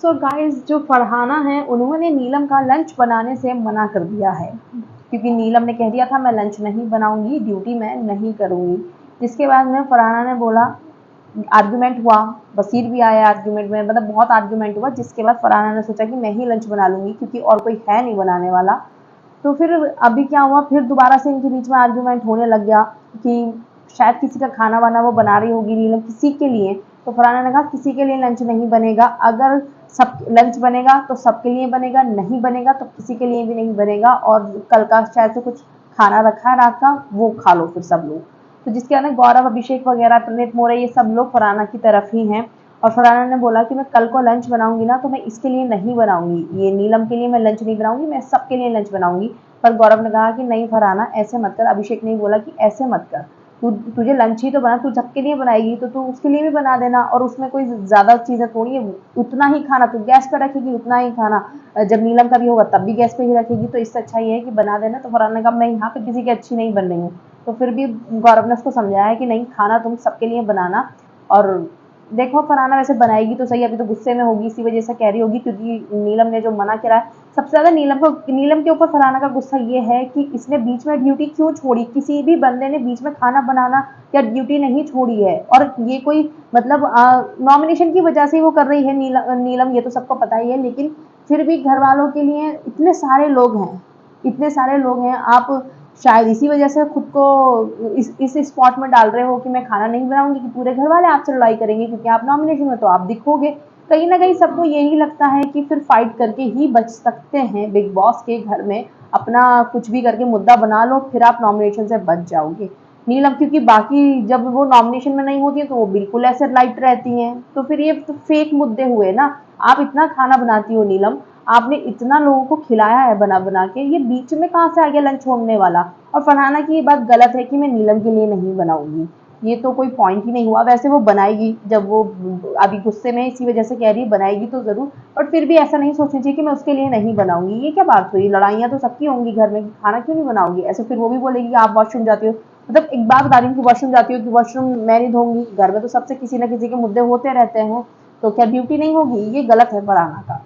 So guys, जो फरहाना है उन्होंने नीलम का लंच बनाने से मना कर दिया है, क्योंकि नीलम ने कह दिया था मैं लंच नहीं बनाऊंगी, ड्यूटी मैं नहीं करूंगी। जिसके बाद में फरहाना ने बोला, आर्गुमेंट हुआ, बसीर भी आया आर्गुमेंट में, मतलब बहुत आर्गुमेंट हुआ। जिसके बाद फरहाना ने सोचा कि मैं ही लंच बना लूंगी, क्योंकि और कोई है नहीं बनाने वाला। तो फिर अभी क्या हुआ, फिर दोबारा से इनके बीच में आर्गुमेंट होने लग गया कि शायद किसी का खाना वाना वो बना रही होगी नीलम किसी के लिए। तो फरहाना ने कहा किसी के लिए लंच नहीं बनेगा, अगर सब लंच बनेगा तो सबके लिए बनेगा, नहीं बनेगा तो किसी के लिए भी नहीं बनेगा, और कल का शायद से कुछ खाना रखा है रात का, वो खा लो फिर सब लोग। तो जिसके बाद गौरव, अभिषेक वगैरह, प्रणीत मोरे, ये सब लोग फरहाना की तरफ ही हैं। और फरहाना ने बोला कि मैं कल को लंच बनाऊंगी ना, तो मैं इसके लिए नहीं बनाऊंगी, ये नीलम के लिए मैं लंच नहीं बनाऊंगी, मैं सबके लिए लंच बनाऊंगी। पर गौरव ने कहा कि नहीं फरहाना, ऐसे मत कर। अभिषेक ने बोला कि ऐसे मत कर, तुझे लंच ही तो बना, तू सबके लिए बनाएगी तो तू उसके लिए भी बना देना, और उसमें कोई ज्यादा चीजें थोड़ी है, उतना ही खाना तू गैस पर रखेगी, उतना ही खाना जब नीलम का भी होगा तब भी गैस पे ही रखेगी, तो इससे अच्छा ये है कि बना देना। तो फरहान ने कहा मैं यहाँ पे किसी की अच्छी नहीं बन रही हूँ। तो फिर भी गौरव ने उसको समझाया कि नहीं, खाना तुम सबके लिए बनाना। और देखो, फरहाना वैसे बनाएगी तो सही, अभी तो गुस्से में होगी, इसी वजह से कह रही होगी, क्योंकि नीलम ने जो मना करा है। सबसे ज्यादा नीलम के ऊपर फरहाना का गुस्सा ये है कि इसने बीच में ड्यूटी क्यों छोड़ी। किसी भी बंदे ने बीच में खाना बनाना या ड्यूटी नहीं छोड़ी है, और ये कोई मतलब नॉमिनेशन की वजह से ही वो कर रही है नीलम, ये तो सबको पता ही है। लेकिन फिर भी घर वालों के लिए इतने सारे लोग हैं, इतने सारे लोग हैं, आप शायद इसी वजह से खुद को इस स्पॉट में डाल रहे हो कि मैं खाना नहीं बनाऊंगी, कि पूरे घर वाले आपसे लड़ाई करेंगे, क्योंकि आप नॉमिनेशन में तो आप दिखोगे। कहीं ना कहीं सबको यही लगता है कि फिर फाइट करके ही बच सकते हैं बिग बॉस के घर में, अपना कुछ भी करके मुद्दा बना लो, फिर आप नॉमिनेशन से बच जाओगे। नीलम, क्योंकि बाकी जब वो नॉमिनेशन में नहीं होती है तो वो बिल्कुल ऐसे लाइट रहती हैं, तो फिर ये तो फेक मुद्दे हुए ना। आप इतना खाना बनाती हो नीलम, आपने इतना लोगों को खिलाया है बना बना के, ये बीच में कहाँ से आ गया लंच छोड़ने वाला। और फरहाना की ये बात गलत है कि मैं नीलम के लिए नहीं बनाऊंगी, ये तो कोई पॉइंट ही नहीं हुआ। वैसे वो बनाएगी, जब वो अभी गुस्से में इसी वजह से कह रही है, बनाएगी तो जरूर, बट फिर भी ऐसा नहीं सोचना चाहिए कि मैं उसके लिए नहीं बनाऊंगी। ये क्या बात हुई, लड़ाइयाँ तो सबकी होंगी घर में, खाना क्यों नहीं बनाओगी। ऐसे फिर वो भी बोलेगी कि आप वॉशरूम जाती हो, मतलब एक बात बता रही हूँ कि वॉशरूम जाती हो, कि वॉशरूम मैं नहीं धोंगी, घर में तो सबसे किसी ना किसी के मुद्दे होते रहते हैं, तो क्या ड्यूटी नहीं होगी। ये गलत है फरहाना का।